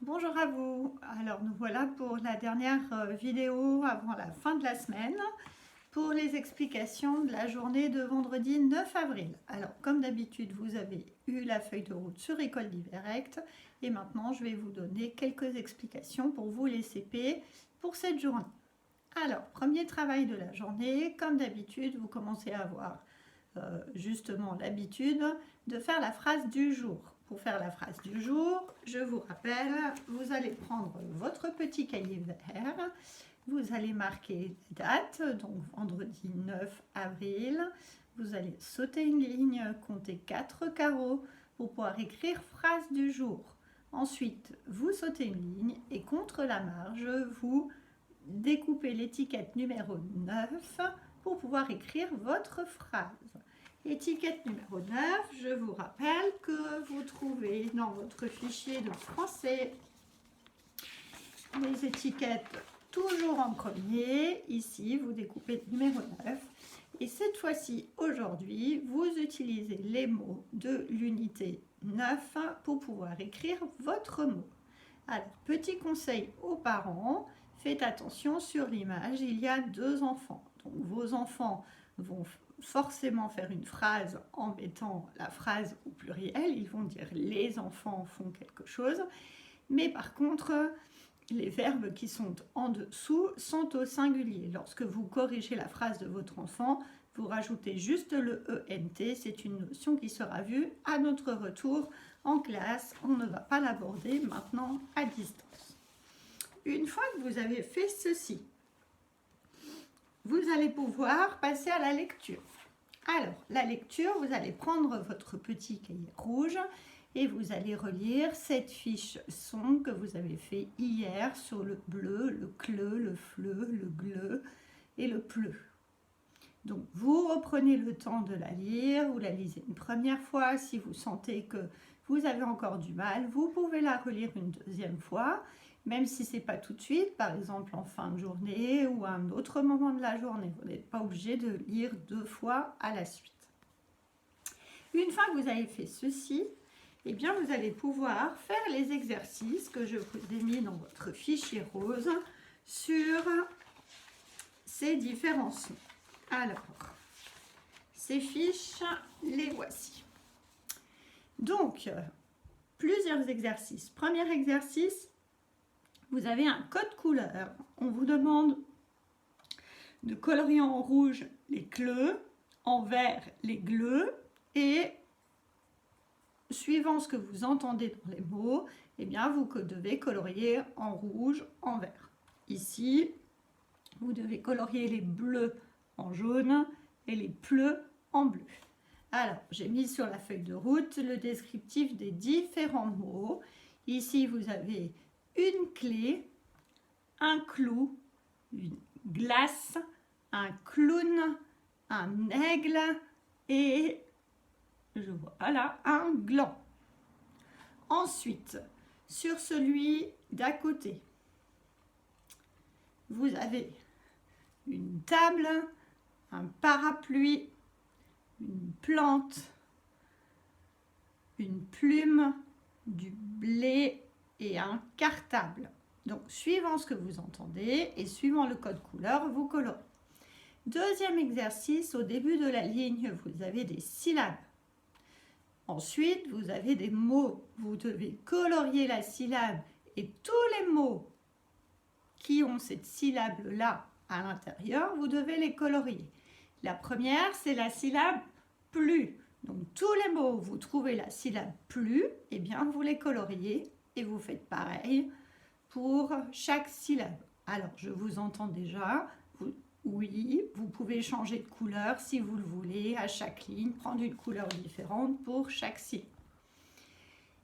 Bonjour à vous. Alors nous voilà pour la dernière vidéo avant la fin de la semaine pour les explications de la journée de vendredi 9 avril. Alors comme d'habitude vous avez eu la feuille de route sur École Directe et maintenant je vais vous donner quelques explications pour vous les CP pour cette journée. Alors premier travail de la journée, comme d'habitude vous commencez à avoir justement l'habitude de faire la phrase du jour. Pour faire la phrase du jour, je vous rappelle, vous allez prendre votre petit cahier vert, vous allez marquer date, donc vendredi 9 avril, vous allez sauter une ligne, compter 4 carreaux pour pouvoir écrire phrase du jour. Ensuite, vous sautez une ligne et contre la marge, vous découpez l'étiquette numéro 9 pour pouvoir écrire votre phrase. Étiquette numéro 9, je vous rappelle que vous trouvez dans votre fichier de français les étiquettes toujours en premier. Ici, vous découpez le numéro 9. Et cette fois-ci, aujourd'hui, vous utilisez les mots de l'unité 9 pour pouvoir écrire votre mot. Alors, petit conseil aux parents, faites attention sur l'image, il y a deux enfants. Donc, vos enfants vont forcément faire une phrase en mettant la phrase au pluriel. Ils vont dire les enfants font quelque chose. Mais par contre, les verbes qui sont en dessous sont au singulier. Lorsque vous corrigez la phrase de votre enfant, vous rajoutez juste le ENT. C'est une notion qui sera vue à notre retour en classe. On ne va pas l'aborder maintenant à distance. Une fois que vous avez fait ceci, vous allez pouvoir passer à la lecture. Alors, la lecture, vous allez prendre votre petit cahier rouge et vous allez relire cette fiche son que vous avez fait hier sur le bleu, le CLE, le FLE, le GLE et le PLE. Donc, vous reprenez le temps de la lire, vous la lisez une première fois. Si vous sentez que vous avez encore du mal, vous pouvez la relire une deuxième fois, même si ce n'est pas tout de suite, par exemple en fin de journée ou à un autre moment de la journée. Vous n'êtes pas obligé de lire deux fois à la suite. Une fois que vous avez fait ceci, eh bien vous allez pouvoir faire les exercices que je vous ai mis dans votre fichier rose sur ces différents sons. Alors, ces fiches, les voici. Donc, plusieurs exercices. Premier exercice, vous avez un code couleur. On vous demande de colorier en rouge les CLE, en vert les GLE et suivant ce que vous entendez dans les mots, eh bien vous devez colorier en rouge, en vert. Ici, vous devez colorier les bleus en jaune et les pleux en bleu. Alors, j'ai mis sur la feuille de route le descriptif des différents mots. Ici, vous avez une clé, un clou, une glace, un clown, un aigle et je vois là un gland. Ensuite, sur celui d'à côté, vous avez une table, un parapluie, une plante, une plume, du blé et un cartable. Donc, suivant ce que vous entendez et suivant le code couleur, vous colorez. Deuxième exercice, au début de la ligne, vous avez des syllabes. Ensuite, vous avez des mots. Vous devez colorier la syllabe et tous les mots qui ont cette syllabe-là à l'intérieur, vous devez les colorier. La première, c'est la syllabe plus. Donc, tous les mots où vous trouvez la syllabe plus, eh bien, vous les coloriez et vous faites pareil pour chaque syllabe. Alors, je vous entends déjà. Oui, vous pouvez changer de couleur si vous le voulez à chaque ligne, prendre une couleur différente pour chaque syllabe.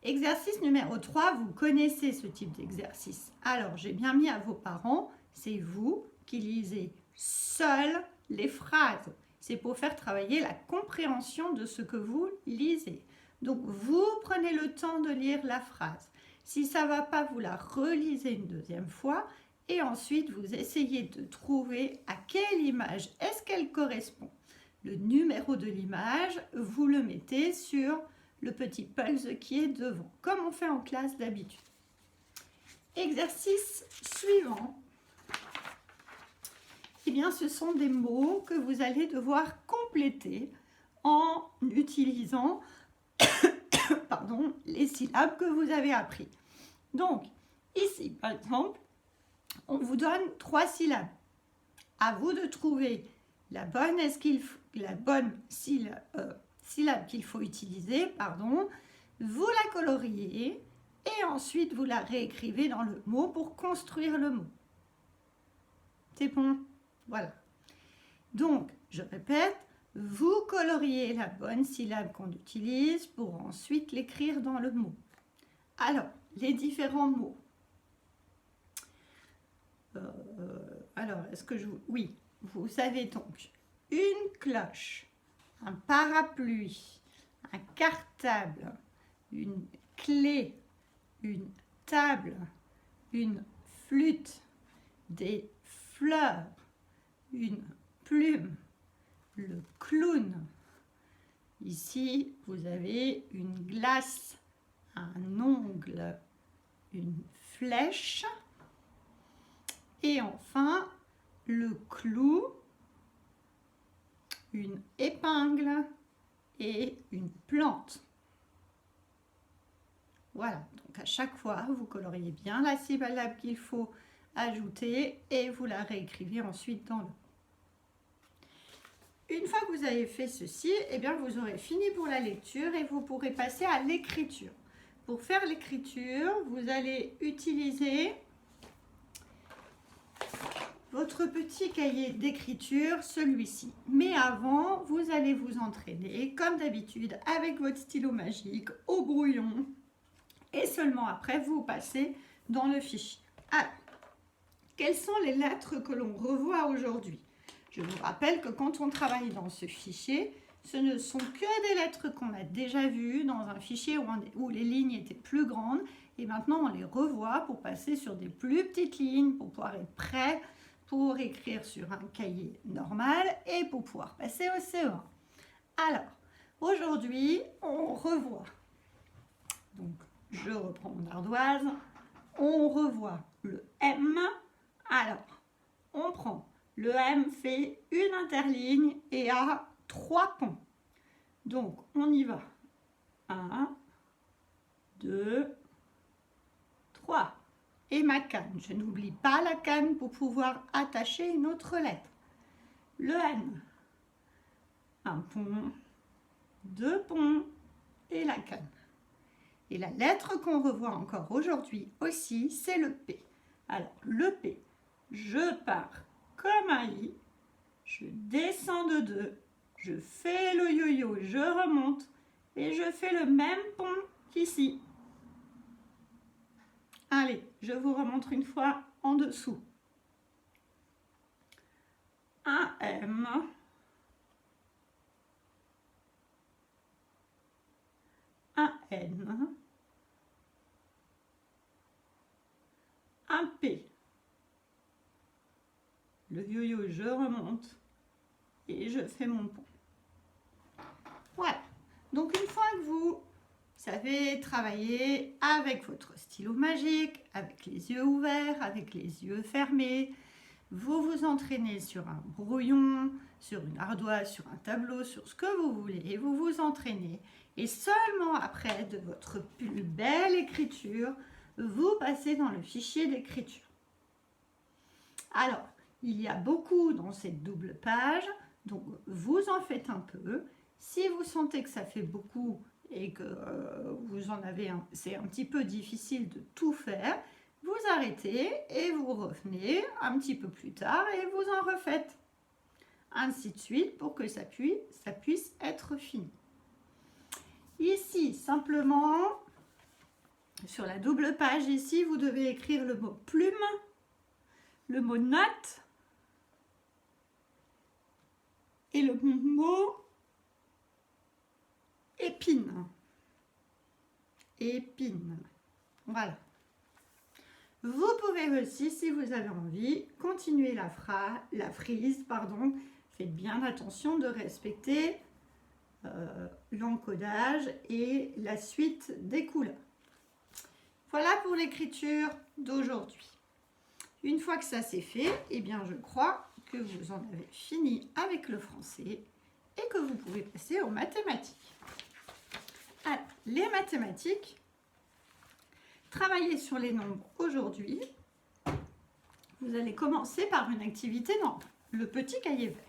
Exercice numéro 3, vous connaissez ce type d'exercice. Alors, j'ai bien mis à vos parents, c'est vous qui lisez seuls les phrases. C'est pour faire travailler la compréhension de ce que vous lisez. Donc, vous prenez le temps de lire la phrase. Si ça ne va pas, vous la relisez une deuxième fois et ensuite, vous essayez de trouver à quelle image est-ce qu'elle correspond. Le numéro de l'image, vous le mettez sur le petit pulse qui est devant, comme on fait en classe d'habitude. Exercice suivant. Eh bien, ce sont des mots que vous allez devoir compléter en utilisant pardon, les syllabes que vous avez appris. Donc, ici, par exemple, on vous donne 3 syllabes. À vous de trouver la bonne syllabe qu'il faut utiliser, pardon. Vous la coloriez et ensuite vous la réécrivez dans le mot pour construire le mot. C'est bon? Voilà. Donc, je répète, vous coloriez la bonne syllabe qu'on utilise pour ensuite l'écrire dans le mot. Alors, les différents mots. Alors, est-ce que je... Oui, vous savez donc, une cloche, un parapluie, un cartable, une clé, une table, une flûte, des fleurs, une plume, le clown. Ici, vous avez une glace, un ongle, une flèche et enfin le clou, une épingle et une plante. Voilà, donc à chaque fois, vous coloriez bien la syllabe qu'il faut ajouter et vous la réécrivez ensuite dans le... Une fois que vous avez fait ceci, eh bien vous aurez fini pour la lecture et vous pourrez passer à l'écriture. Pour faire l'écriture, vous allez utiliser votre petit cahier d'écriture, celui-ci. Mais avant, vous allez vous entraîner, comme d'habitude, avec votre stylo magique au brouillon. Et seulement après, vous passez dans le fichier. Alors, quelles sont les lettres que l'on revoit aujourd'hui? Je vous rappelle que quand on travaille dans ce fichier, ce ne sont que des lettres qu'on a déjà vues dans un fichier où les lignes étaient plus grandes. Et maintenant, on les revoit pour passer sur des plus petites lignes, pour pouvoir être prêt pour écrire sur un cahier normal et pour pouvoir passer au CE1. Alors, aujourd'hui, on revoit. Donc, je reprends mon ardoise. On revoit le M. Alors, on prend le M, fait une interligne et a 3 ponts. Donc, on y va. 1, 2, 3. Et ma canne. Je n'oublie pas la canne pour pouvoir attacher une autre lettre. Le N. Un pont, 2 ponts et la canne. Et la lettre qu'on revoit encore aujourd'hui aussi, c'est le P. Alors, le P, je pars comme un I, je descends de 2, je fais le yo-yo, je remonte et je fais le même pont qu'ici. Allez, je vous remontre une fois en dessous. Un M, un N, un P. Le yo-yo, je remonte et je fais mon pont. Voilà. Donc une fois que vous savez travailler avec votre stylo magique, avec les yeux ouverts, avec les yeux fermés, vous vous entraînez sur un brouillon, sur une ardoise, sur un tableau, sur ce que vous voulez, et vous vous entraînez. Et seulement après de votre plus belle écriture, vous passez dans le fichier d'écriture. Alors, il y a beaucoup dans cette double page, donc vous en faites un peu. Si vous sentez que ça fait beaucoup et que c'est un petit peu difficile de tout faire, vous arrêtez et vous revenez un petit peu plus tard et vous en refaites. Ainsi de suite pour que ça puisse être fini. Ici, simplement, sur la double page ici, vous devez écrire le mot plume, le mot note et le mot épine. Épine. Voilà. Vous pouvez aussi, si vous avez envie, continuer la frise. Faites bien attention de respecter l'encodage et la suite des couleurs. Voilà pour l'écriture d'aujourd'hui. Une fois que ça c'est fait, eh bien je crois que vous en avez fini avec le français et que vous pouvez passer aux mathématiques. Alors, les mathématiques, travailler sur les nombres aujourd'hui. Vous allez commencer par une activité dans le petit cahier vert.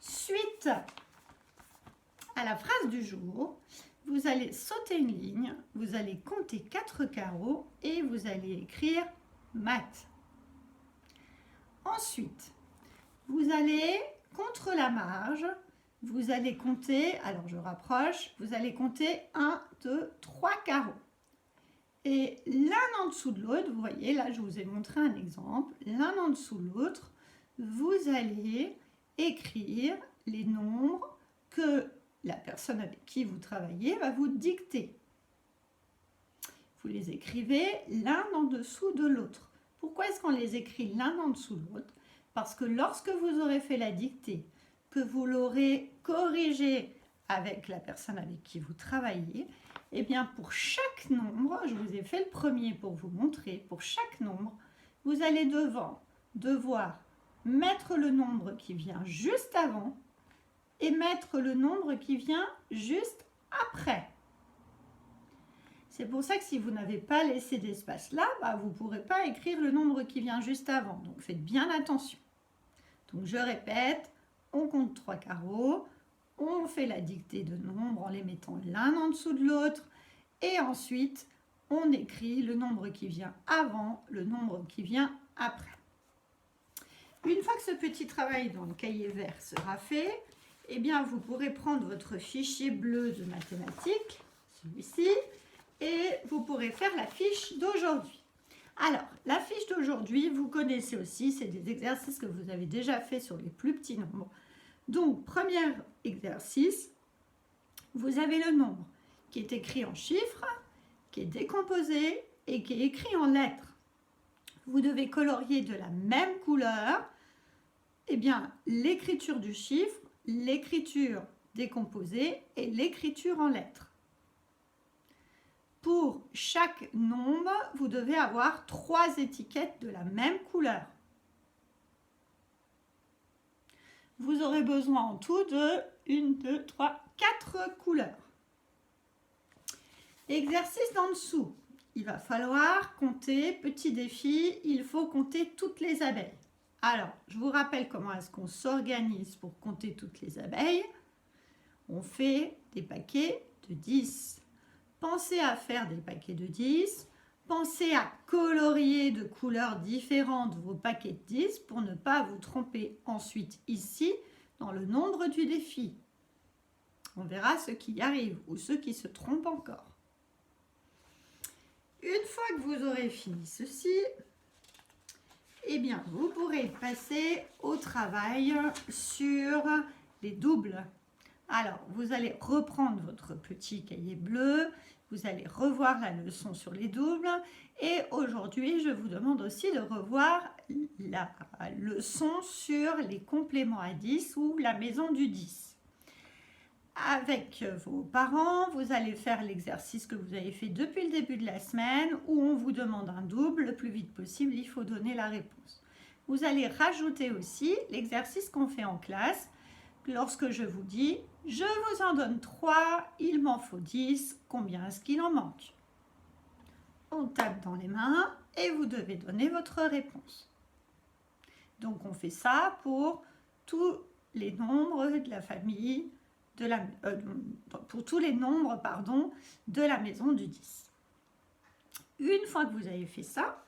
Suite à la phrase du jour, vous allez sauter une ligne, vous allez compter 4 carreaux et vous allez écrire maths. Ensuite, vous allez contre la marge, vous allez compter, alors je rapproche, vous allez compter 1, 2, 3 carreaux. Et l'un en dessous de l'autre, vous voyez, là je vous ai montré un exemple, l'un en dessous de l'autre, vous allez écrire les nombres que la personne avec qui vous travaillez va vous dicter. Vous les écrivez l'un en dessous de l'autre. Pourquoi est-ce qu'on les écrit l'un en dessous de l'autre? Parce que lorsque vous aurez fait la dictée, que vous l'aurez corrigée avec la personne avec qui vous travaillez, eh bien pour chaque nombre, je vous ai fait le premier pour vous montrer, pour chaque nombre, vous allez devoir mettre le nombre qui vient juste avant et mettre le nombre qui vient juste après. C'est pour ça que si vous n'avez pas laissé d'espace là, vous ne pourrez pas écrire le nombre qui vient juste avant. Donc faites bien attention. Donc je répète, on compte 3 carreaux, on fait la dictée de nombres en les mettant l'un en dessous de l'autre et ensuite on écrit le nombre qui vient avant, le nombre qui vient après. Une fois que ce petit travail dans le cahier vert sera fait, eh bien vous pourrez prendre votre fichier bleu de mathématiques, celui-ci, et vous pourrez faire la fiche d'aujourd'hui. Alors, la fiche d'aujourd'hui, vous connaissez aussi, c'est des exercices que vous avez déjà fait sur les plus petits nombres. Donc, premier exercice, vous avez le nombre qui est écrit en chiffres, qui est décomposé et qui est écrit en lettres. Vous devez colorier de la même couleur l'écriture du chiffre, l'écriture décomposée et l'écriture en lettres. Pour chaque nombre, vous devez avoir 3 étiquettes de la même couleur. Vous aurez besoin en tout de 1, 2, 3, 4 couleurs. Exercice d'en dessous. Il va falloir compter, petit défi, il faut compter toutes les abeilles. Alors, je vous rappelle comment est-ce qu'on s'organise pour compter toutes les abeilles. On fait des paquets de 10. Pensez à faire des paquets de 10. Pensez à colorier de couleurs différentes vos paquets de 10 pour ne pas vous tromper ensuite ici dans le nombre du défi. On verra ceux qui y arrivent ou ceux qui se trompent encore. Une fois que vous aurez fini ceci, eh bien, vous pourrez passer au travail sur les doubles. Alors, vous allez reprendre votre petit cahier bleu, vous allez revoir la leçon sur les doubles et aujourd'hui, je vous demande aussi de revoir la leçon sur les compléments à 10 ou la maison du 10. Avec vos parents, vous allez faire l'exercice que vous avez fait depuis le début de la semaine où on vous demande un double, le plus vite possible, il faut donner la réponse. Vous allez rajouter aussi l'exercice qu'on fait en classe. Lorsque je vous dis, je vous en donne 3, il m'en faut 10, combien est-ce qu'il en manque? On tape dans les mains et vous devez donner votre réponse. Donc on fait ça pour tous les nombres de la famille, pour tous les nombres de la maison du 10. Une fois que vous avez fait ça,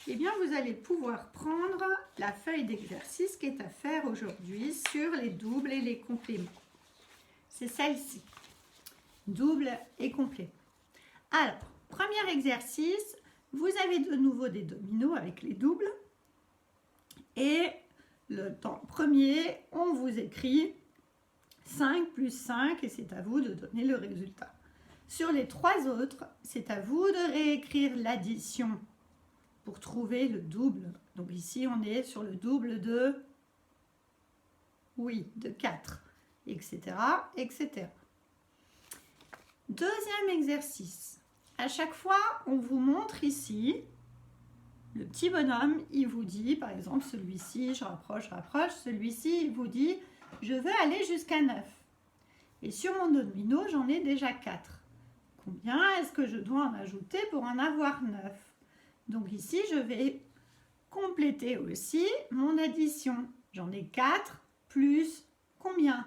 eh bien vous allez pouvoir prendre la feuille d'exercice qui est à faire aujourd'hui sur les doubles et les compléments. C'est celle-ci, double et complément. Alors, premier exercice, vous avez de nouveau des dominos avec les doubles. Et dans le premier, on vous écrit 5 plus 5 et c'est à vous de donner le résultat. Sur les 3 autres, c'est à vous de réécrire l'addition pour trouver le double. Donc ici, on est sur le double de 4, etc., etc. Deuxième exercice. à chaque fois, on vous montre ici, le petit bonhomme, il vous dit, par exemple, celui-ci, je rapproche, celui-ci, il vous dit, je veux aller jusqu'à 9. Et sur mon domino, j'en ai déjà 4. Combien est-ce que je dois en ajouter pour en avoir 9? Donc ici, je vais compléter aussi mon addition. J'en ai 4 plus combien?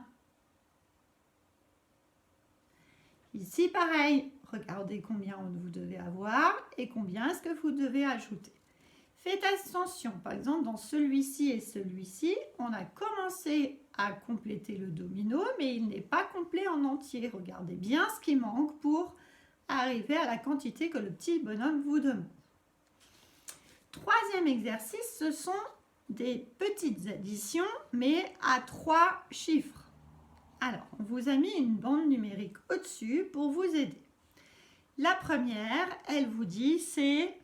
Ici, pareil, regardez combien vous devez avoir et combien est-ce que vous devez ajouter. Faites attention, par exemple, dans celui-ci et celui-ci, on a commencé à compléter le domino, mais il n'est pas complet en entier. Regardez bien ce qui manque pour arriver à la quantité que le petit bonhomme vous demande. Troisième exercice, ce sont des petites additions, mais à 3 chiffres. Alors, on vous a mis une bande numérique au-dessus pour vous aider. La première, elle vous dit, c'est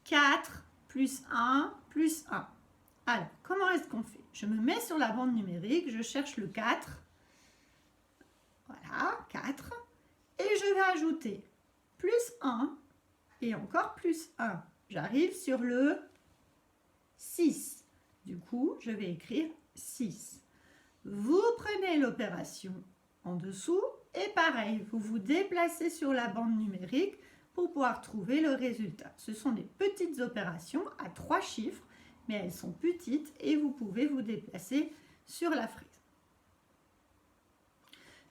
4 plus 1 plus 1. Alors, comment est-ce qu'on fait? Je me mets sur la bande numérique, je cherche le 4. Voilà, 4. Et je vais ajouter plus 1 et encore plus 1. J'arrive sur le 6. Du coup, je vais écrire 6. Vous prenez l'opération en dessous et pareil, vous vous déplacez sur la bande numérique pour pouvoir trouver le résultat. Ce sont des petites opérations à 3 chiffres, mais elles sont petites et vous pouvez vous déplacer sur la frise.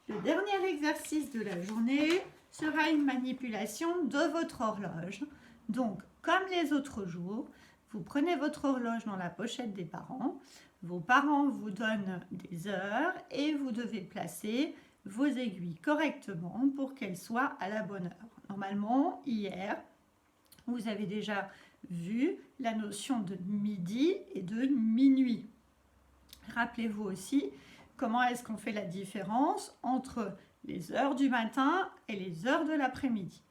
Le dernier exercice de la journée sera une manipulation de votre horloge. Donc, comme les autres jours, vous prenez votre horloge dans la pochette des parents. Vos parents vous donnent des heures et vous devez placer vos aiguilles correctement pour qu'elles soient à la bonne heure. Normalement, hier, vous avez déjà vu la notion de midi et de minuit. Rappelez-vous aussi comment est-ce qu'on fait la différence entre les heures du matin et les heures de l'après-midi.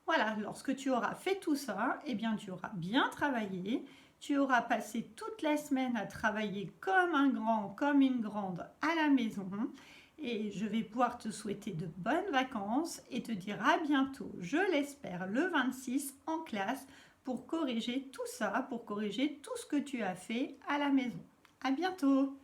Voilà, lorsque tu auras fait tout ça, eh bien, tu auras bien travaillé. Tu auras passé toute la semaine à travailler comme un grand, comme une grande à la maison. Et je vais pouvoir te souhaiter de bonnes vacances et te dire à bientôt, je l'espère, le 26 en classe pour corriger tout ça, pour corriger tout ce que tu as fait à la maison. À bientôt!